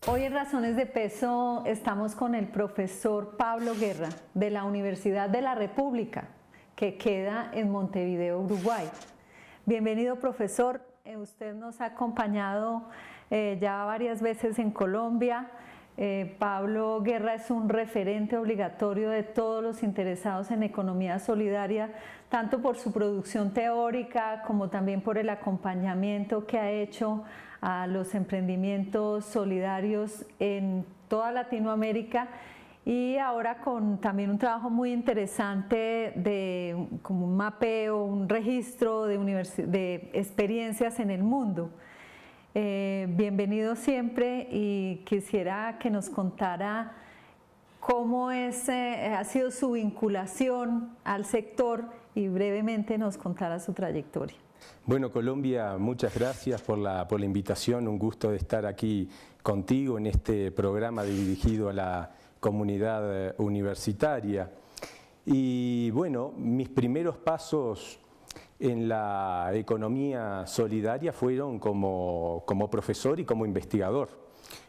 Hoy en Razones de Peso estamos con el profesor Pablo Guerra de la Universidad de la República, que queda en Montevideo, Uruguay. Bienvenido, profesor. Usted nos ha acompañado ya varias veces en Colombia. Pablo Guerra es un referente obligatorio de todos los interesados en economía solidaria, tanto por su producción teórica como también por el acompañamiento que ha hecho a los emprendimientos solidarios en toda Latinoamérica, y ahora con también un trabajo muy interesante de como un mapeo, un registro de experiencias en el mundo. Bienvenido siempre, y quisiera que nos contara cómo ha sido su vinculación al sector y brevemente nos contara su trayectoria. Bueno, Colombia, muchas gracias por la invitación, un gusto de estar aquí contigo en este programa dirigido a la comunidad universitaria. Y bueno, mis primeros pasos en la economía solidaria fueron como profesor y como investigador,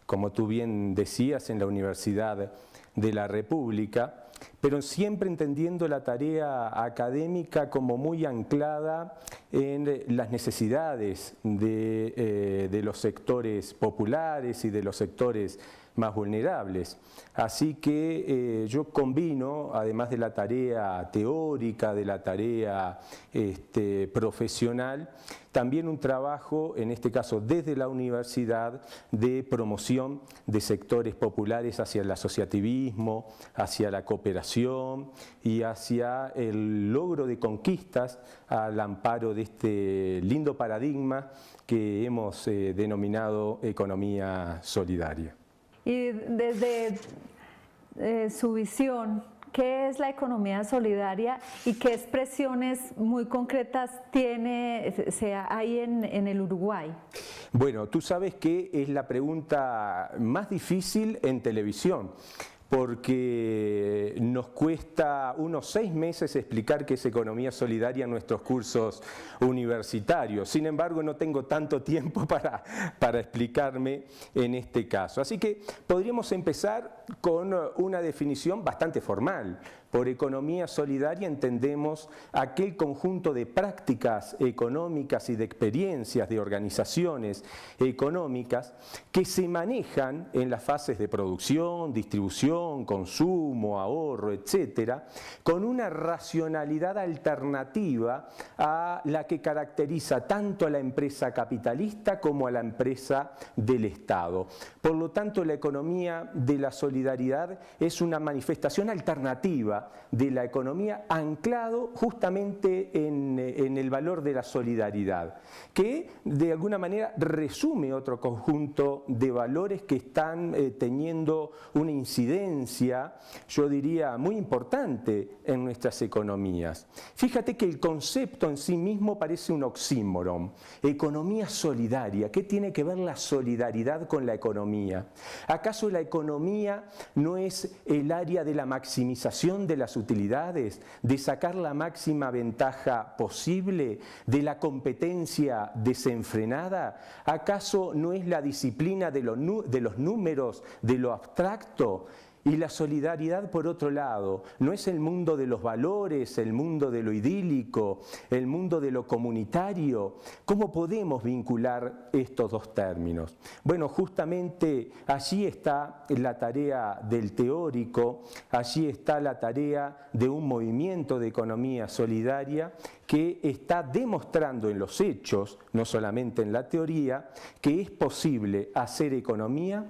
como tú bien decías, en la Universidad de la República, pero siempre entendiendo la tarea académica como muy anclada en las necesidades de los sectores populares y de los sectores más vulnerables. Así que yo combino, además de la tarea teórica, de la tarea profesional, también un trabajo, en este caso desde la universidad, de promoción de sectores populares hacia el asociativismo, hacia la cooperación y hacia el logro de conquistas al amparo de este lindo paradigma que hemos denominado economía solidaria. Y desde su visión, ¿qué es la economía solidaria y qué expresiones muy concretas hay en el Uruguay? Bueno, tú sabes que es la pregunta más difícil en televisión, porque nos cuesta unos 6 meses explicar qué es economía solidaria en nuestros cursos universitarios. Sin embargo, no tengo tanto tiempo para explicarme en este caso. Así que podríamos empezar con una definición bastante formal. Por economía solidaria entendemos aquel conjunto de prácticas económicas y de experiencias de organizaciones económicas que se manejan en las fases de producción, distribución, consumo, ahorro, etcétera, con una racionalidad alternativa a la que caracteriza tanto a la empresa capitalista como a la empresa del Estado. Por lo tanto, la economía de la solidaridad es una manifestación alternativa de la economía anclado justamente en el valor de la solidaridad, que de alguna manera resume otro conjunto de valores que están teniendo una incidencia, yo diría, muy importante en nuestras economías. Fíjate que el concepto en sí mismo parece un oxímoron. Economía solidaria, ¿qué tiene que ver la solidaridad con la economía? ¿Acaso la economía no es el área de la maximización de las utilidades, de sacar la máxima ventaja posible, de la competencia desenfrenada? ¿Acaso no es la disciplina de los números, de lo abstracto? Y la solidaridad, por otro lado, no es el mundo de los valores, el mundo de lo idílico, el mundo de lo comunitario. ¿Cómo podemos vincular estos dos términos? Bueno, justamente allí está la tarea del teórico, allí está la tarea de un movimiento de economía solidaria que está demostrando en los hechos, no solamente en la teoría, que es posible hacer economía,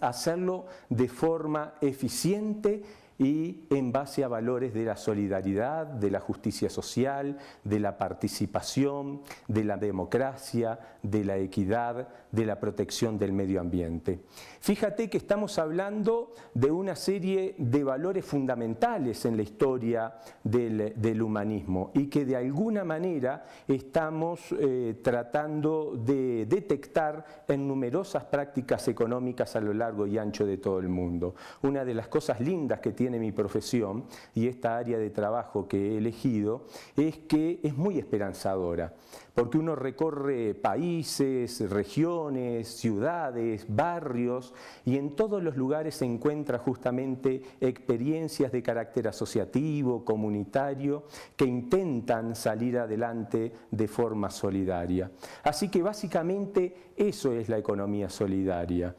hacerlo de forma eficiente y en base a valores de la solidaridad, de la justicia social, de la participación, de la democracia, de la equidad, de la protección del medio ambiente. Fíjate que estamos hablando de una serie de valores fundamentales en la historia del humanismo y que de alguna manera estamos tratando de detectar en numerosas prácticas económicas a lo largo y ancho de todo el mundo. Una de las cosas lindas que tiene tiene mi profesión y esta área de trabajo que he elegido es que es muy esperanzadora, porque uno recorre países, regiones, ciudades, barrios, y en todos los lugares se encuentra justamente experiencias de carácter asociativo, comunitario, que intentan salir adelante de forma solidaria. Así que básicamente eso es la economía solidaria.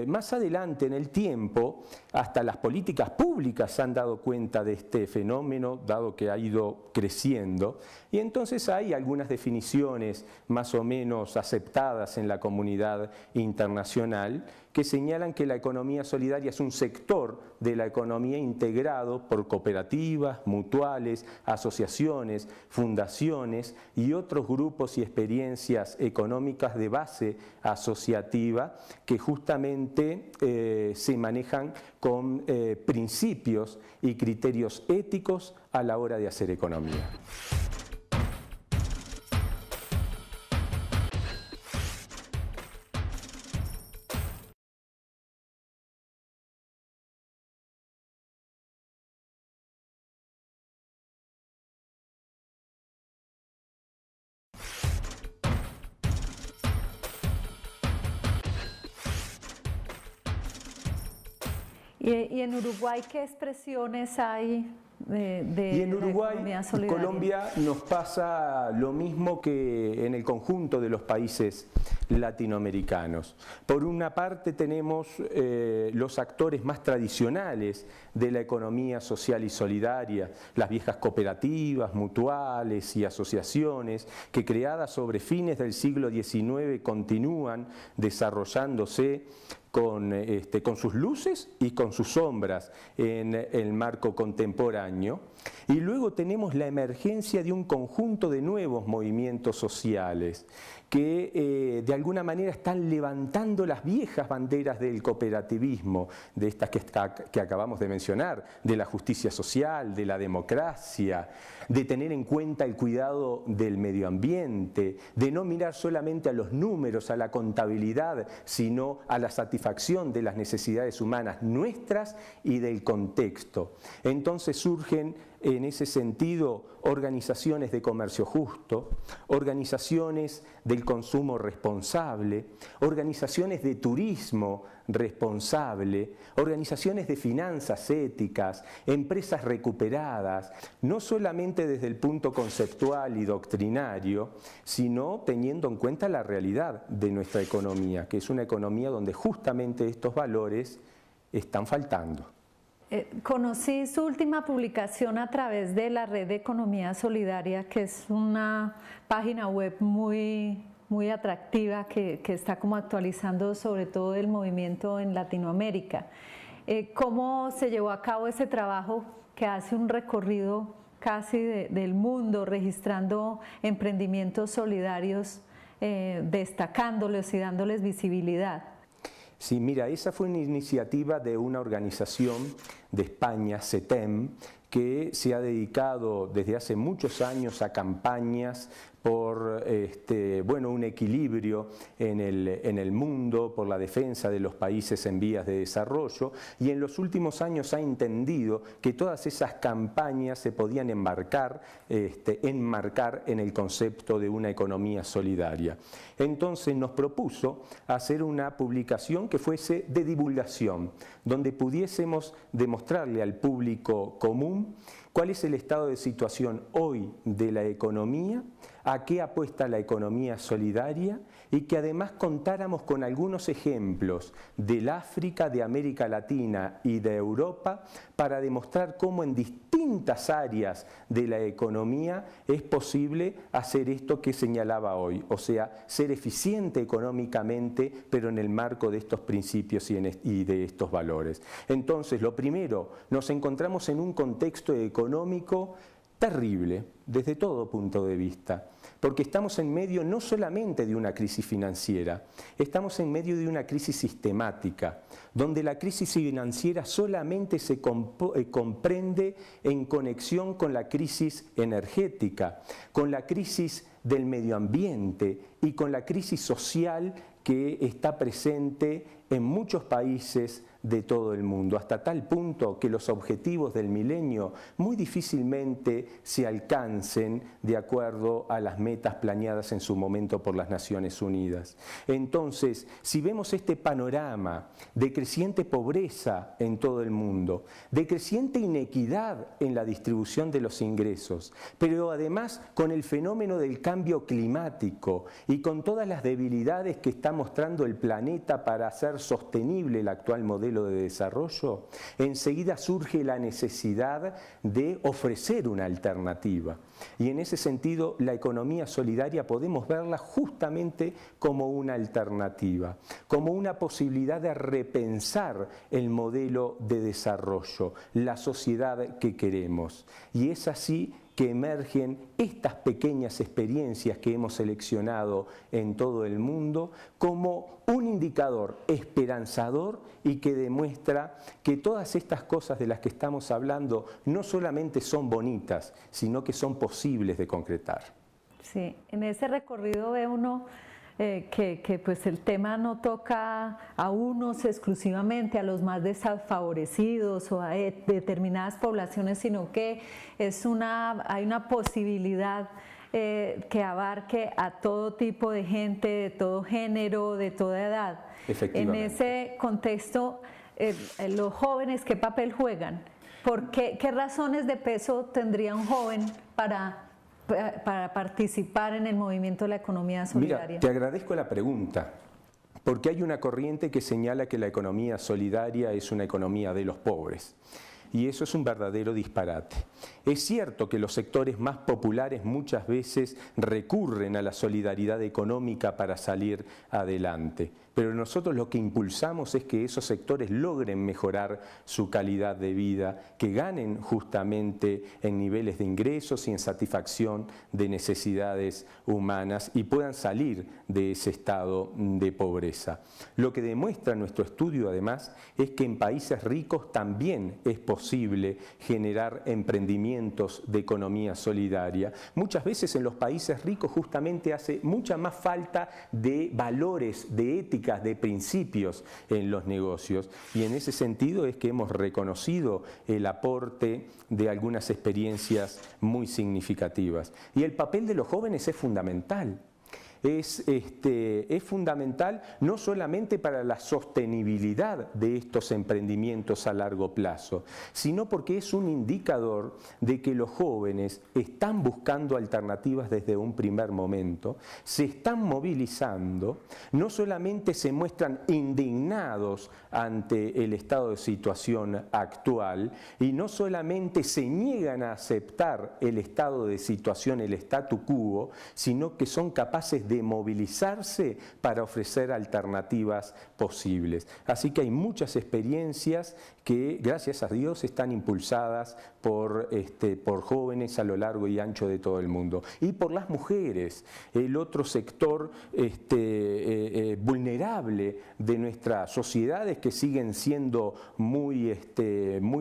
Más adelante en el tiempo, hasta las políticas públicas se han dado cuenta de este fenómeno, dado que ha ido creciendo, y entonces hay algunas definiciones más o menos aceptadas en la comunidad internacional que señalan que la economía solidaria es un sector de la economía integrado por cooperativas, mutuales, asociaciones, fundaciones y otros grupos y experiencias económicas de base asociativa que justamente se manejan con principios y criterios éticos a la hora de hacer economía. ¿Y en Uruguay qué expresiones hay de y en Uruguay la economía y solidaria? Colombia nos pasa lo mismo que en el conjunto de los países latinoamericanos. Por una parte tenemos los actores más tradicionales de la economía social y solidaria, las viejas cooperativas, mutuales y asociaciones que creadas sobre fines del siglo XIX continúan desarrollándose con sus luces y con sus sombras en el marco contemporáneo. Y luego tenemos la emergencia de un conjunto de nuevos movimientos sociales que de alguna manera están levantando las viejas banderas del cooperativismo, de estas que acabamos de mencionar, de la justicia social, de la democracia, de tener en cuenta el cuidado del medio ambiente, de no mirar solamente a los números, a la contabilidad, sino a la satisfacción de las necesidades humanas nuestras y del contexto. Entonces surgen en ese sentido organizaciones de comercio justo, organizaciones del consumo responsable, organizaciones de turismo responsable, organizaciones de finanzas éticas, empresas recuperadas, no solamente desde el punto conceptual y doctrinario, sino teniendo en cuenta la realidad de nuestra economía, que es una economía donde justamente estos valores están faltando. Conocí su última publicación a través de la Red de Economía Solidaria, que es una página web muy atractiva que está como actualizando sobre todo el movimiento en Latinoamérica. ¿Cómo se llevó a cabo ese trabajo que hace un recorrido casi del mundo, registrando emprendimientos solidarios, destacándolos y dándoles visibilidad? Sí, mira, esa fue una iniciativa de una organización de España, CETEM, que se ha dedicado desde hace muchos años a campañas por un equilibrio en el mundo, por la defensa de los países en vías de desarrollo, y en los últimos años ha entendido que todas esas campañas se podían enmarcar en el concepto de una economía solidaria. Entonces nos propuso hacer una publicación que fuese de divulgación, donde pudiésemos demostrarle al público común cuál es el estado de situación hoy de la economía, a qué apuesta la economía solidaria y que además contáramos con algunos ejemplos del África, de América Latina y de Europa para demostrar cómo en distintas áreas de la economía es posible hacer esto que señalaba hoy, o sea, ser eficiente económicamente, pero en el marco de estos principios y de estos valores. Entonces, lo primero, nos encontramos en un contexto económico terrible desde todo punto de vista, porque estamos en medio no solamente de una crisis financiera, estamos en medio de una crisis sistemática, donde la crisis financiera solamente se comprende en conexión con la crisis energética, con la crisis del medio ambiente y con la crisis social que está presente en muchos países de todo el mundo, hasta tal punto que los objetivos del milenio muy difícilmente se alcancen de acuerdo a las metas planeadas en su momento por las Naciones Unidas. Entonces, si vemos este panorama de creciente pobreza en todo el mundo, de creciente inequidad en la distribución de los ingresos, pero además con el fenómeno del cambio climático y con todas las debilidades que está mostrando el planeta para hacer sostenible el actual modelo de desarrollo, enseguida surge la necesidad de ofrecer una alternativa. Y en ese sentido, la economía solidaria podemos verla justamente como una alternativa, como una posibilidad de repensar el modelo de desarrollo, la sociedad que queremos. Y es así que emergen estas pequeñas experiencias que hemos seleccionado en todo el mundo como un indicador esperanzador y que demuestra que todas estas cosas de las que estamos hablando no solamente son bonitas, sino que son posibles de concretar. Sí, en ese recorrido ve uno que pues el tema no toca a unos exclusivamente, a los más desfavorecidos o a determinadas poblaciones, sino que hay una posibilidad que abarque a todo tipo de gente, de todo género, de toda edad. En ese contexto, los jóvenes, ¿qué papel juegan? ¿Qué razones de peso tendría un joven para participar en el movimiento de la economía solidaria? Mira, te agradezco la pregunta, porque hay una corriente que señala que la economía solidaria es una economía de los pobres. Y eso es un verdadero disparate. Es cierto que los sectores más populares muchas veces recurren a la solidaridad económica para salir adelante, pero nosotros lo que impulsamos es que esos sectores logren mejorar su calidad de vida, que ganen justamente en niveles de ingresos y en satisfacción de necesidades humanas y puedan salir de ese estado de pobreza. Lo que demuestra nuestro estudio, además, es que en países ricos también es posible generar emprendimientos de economía solidaria. Muchas veces en los países ricos justamente hace mucha más falta de valores, de ética, de principios en los negocios, y en ese sentido es que hemos reconocido el aporte de algunas experiencias muy significativas. Y el papel de los jóvenes es fundamental. Es fundamental no solamente para la sostenibilidad de estos emprendimientos a largo plazo, sino porque es un indicador de que los jóvenes están buscando alternativas desde un primer momento, se están movilizando, no solamente se muestran indignados ante el estado de situación actual y no solamente se niegan a aceptar el estado de situación, el statu quo, sino que son capaces de movilizarse para ofrecer alternativas posibles. Así que hay muchas experiencias que, gracias a Dios, están impulsadas por jóvenes a lo largo y ancho de todo el mundo. Y por las mujeres, el otro sector vulnerable de nuestras sociedades que siguen siendo muy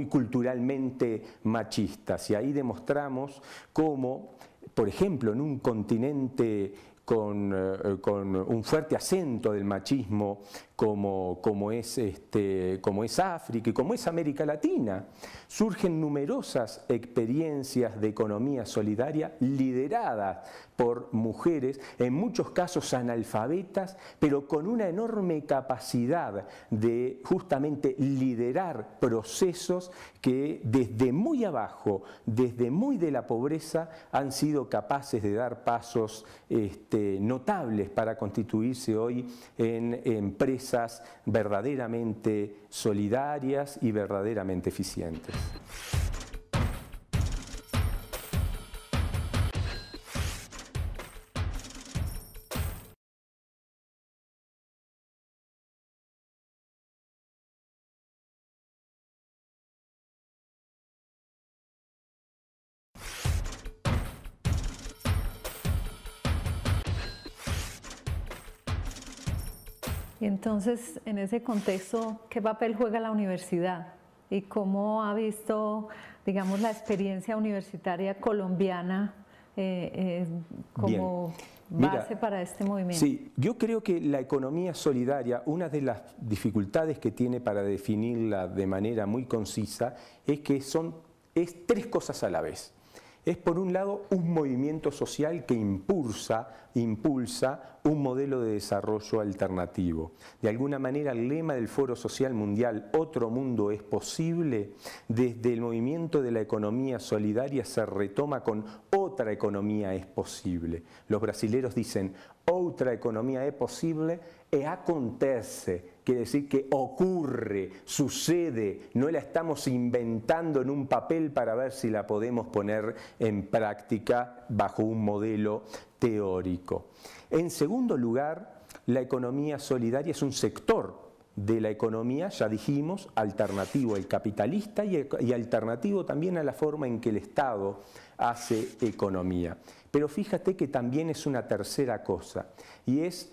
culturalmente machistas. Y ahí demostramos cómo, por ejemplo, en un continente con un fuerte acento del machismo como es África y como es América Latina, surgen numerosas experiencias de economía solidaria lideradas por mujeres, en muchos casos analfabetas, pero con una enorme capacidad de justamente liderar procesos que desde muy abajo, desde muy de la pobreza, han sido capaces de dar pasos notables para constituirse hoy en empresas verdaderamente solidarias y verdaderamente eficientes. Y entonces, en ese contexto, ¿qué papel juega la universidad? ¿Y cómo ha visto, digamos, la experiencia universitaria colombiana como base para este movimiento. Sí, yo creo que la economía solidaria, una de las dificultades que tiene para definirla de manera muy concisa es que es tres cosas a la vez. Es por un lado un movimiento social que impulsa un modelo de desarrollo alternativo. De alguna manera el lema del Foro Social Mundial, otro mundo es posible, desde el movimiento de la economía solidaria se retoma con otra economía es posible. Los brasileros dicen, outra economía é posible e acontece, quiere decir que ocurre, sucede, no la estamos inventando en un papel para ver si la podemos poner en práctica bajo un modelo teórico. En segundo lugar, la economía solidaria es un sector de la economía, ya dijimos, alternativo al capitalista y alternativo también a la forma en que el Estado hace economía. Pero fíjate que también es una tercera cosa, y es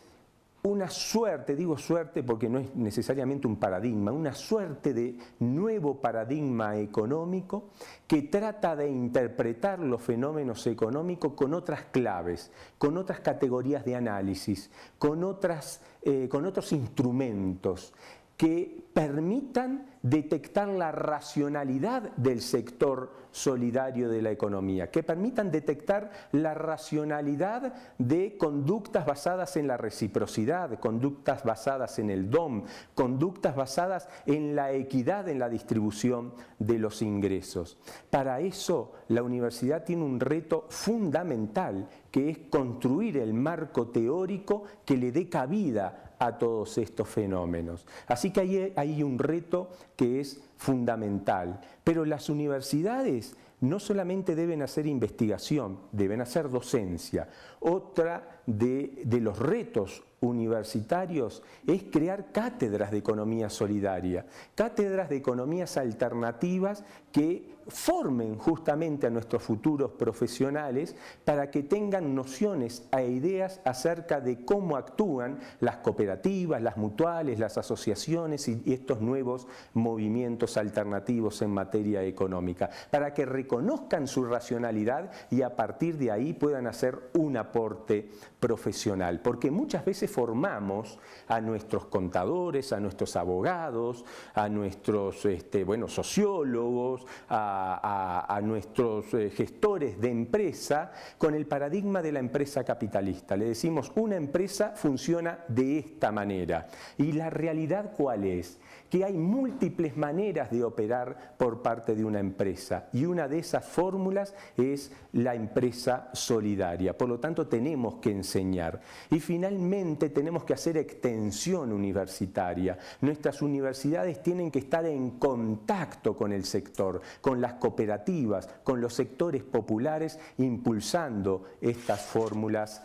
una suerte, digo suerte porque no es necesariamente un paradigma, una suerte de nuevo paradigma económico que trata de interpretar los fenómenos económicos con otras claves, con otras categorías de análisis, con otros instrumentos que permitan detectar la racionalidad del sector solidario de la economía, que permitan detectar la racionalidad de conductas basadas en la reciprocidad, conductas basadas en el DOM, conductas basadas en la equidad en la distribución de los ingresos. Para eso la universidad tiene un reto fundamental, que es construir el marco teórico que le dé cabida a todos estos fenómenos. Así que hay un reto que es fundamental. Pero las universidades no solamente deben hacer investigación, deben hacer docencia. Otra de los retos universitarios es crear cátedras de economía solidaria, cátedras de economías alternativas que formen justamente a nuestros futuros profesionales para que tengan nociones e ideas acerca de cómo actúan las cooperativas, las mutuales, las asociaciones y estos nuevos movimientos alternativos en materia económica, para que reconozcan su racionalidad y a partir de ahí puedan hacer un aporte profesional, porque muchas veces formamos a nuestros contadores, a nuestros abogados, a nuestros sociólogos, a nuestros gestores de empresa con el paradigma de la empresa capitalista. Le decimos, una empresa funciona de esta manera. ¿Y la realidad cuál es? Que hay múltiples maneras de operar por parte de una empresa y una de esas fórmulas es la empresa solidaria. Por lo tanto, tenemos que enseñar. Y finalmente tenemos que hacer extensión universitaria. Nuestras universidades tienen que estar en contacto con el sector, con las cooperativas, con los sectores populares, impulsando estas fórmulas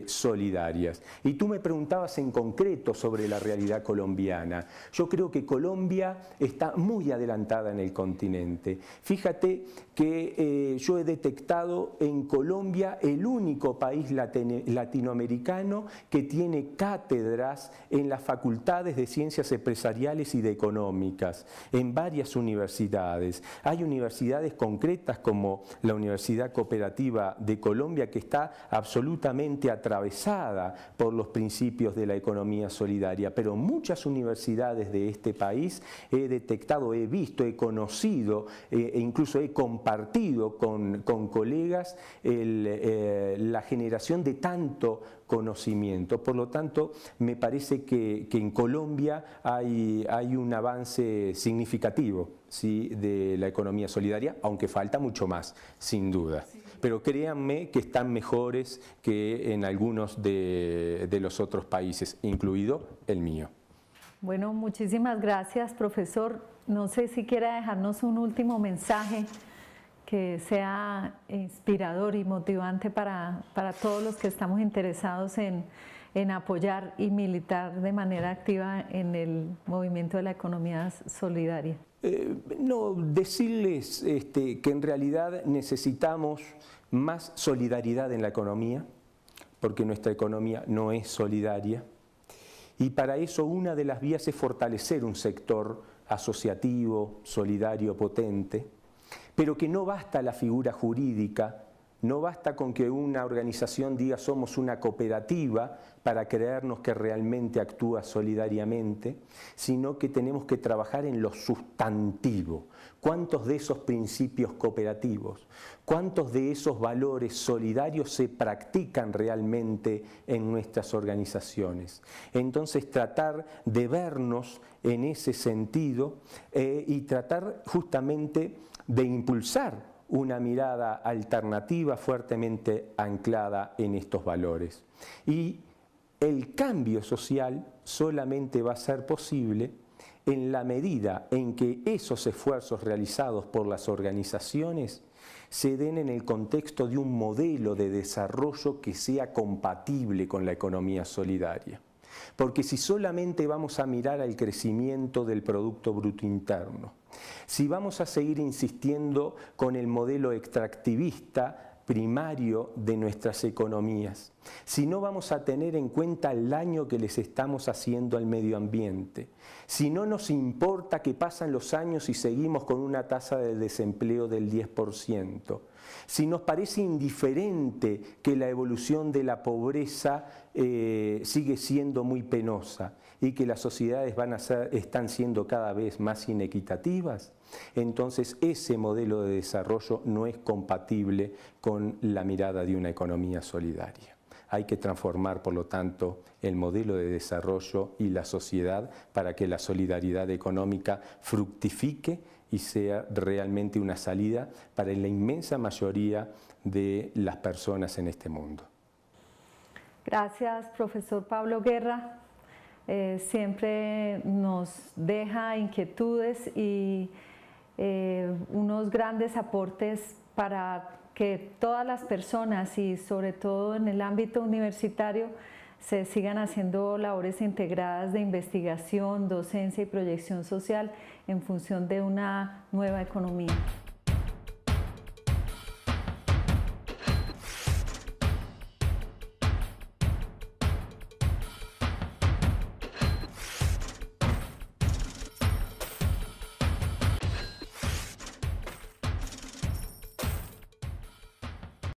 solidarias. Y tú me preguntabas en concreto sobre la realidad colombiana. Yo creo que Colombia está muy adelantada en el continente. Fíjate que yo he detectado en Colombia el único país latinoamericano que tiene cátedras en las facultades de ciencias empresariales y de económicas, en varias universidades. Hay universidades concretas como la Universidad Cooperativa de Colombia que está absolutamente atravesada por los principios de la economía solidaria, pero muchas universidades de este país he detectado, he visto, he conocido e incluso he compartido con colegas la generación de tanto conocimiento. Por lo tanto, me parece que en Colombia hay un avance significativo, ¿sí?, de la economía solidaria, aunque falta mucho más, sin duda. Pero créanme que están mejores que en algunos de los otros países, incluido el mío. Bueno, muchísimas gracias, profesor. No sé si quiera dejarnos un último mensaje que sea inspirador y motivante para todos los que estamos interesados en apoyar y militar de manera activa en el movimiento de la economía solidaria. No, decirles que en realidad necesitamos más solidaridad en la economía, porque nuestra economía no es solidaria. Y para eso una de las vías es fortalecer un sector asociativo, solidario, potente, pero que no basta la figura jurídica No basta con que una organización diga somos una cooperativa para creernos que realmente actúa solidariamente, sino que tenemos que trabajar en lo sustantivo. ¿Cuántos de esos principios cooperativos, cuántos de esos valores solidarios se practican realmente en nuestras organizaciones? Entonces tratar de vernos en ese sentido y tratar justamente de impulsar una mirada alternativa fuertemente anclada en estos valores. Y el cambio social solamente va a ser posible en la medida en que esos esfuerzos realizados por las organizaciones se den en el contexto de un modelo de desarrollo que sea compatible con la economía solidaria. Porque si solamente vamos a mirar al crecimiento del Producto Bruto Interno, si vamos a seguir insistiendo con el modelo extractivista primario de nuestras economías, si no vamos a tener en cuenta el daño que les estamos haciendo al medio ambiente, si no nos importa que pasan los años y seguimos con una tasa de desempleo del 10%, si nos parece indiferente que la evolución de la pobreza sigue siendo muy penosa y que las sociedades están siendo cada vez más inequitativas, entonces ese modelo de desarrollo no es compatible con la mirada de una economía solidaria. Hay que transformar, por lo tanto, el modelo de desarrollo y la sociedad para que la solidaridad económica fructifique y sea realmente una salida para la inmensa mayoría de las personas en este mundo. Gracias, profesor Pablo Guerra. Siempre nos deja inquietudes y unos grandes aportes para que todas las personas y sobre todo en el ámbito universitario se sigan haciendo labores integradas de investigación, docencia y proyección social en función de una nueva economía.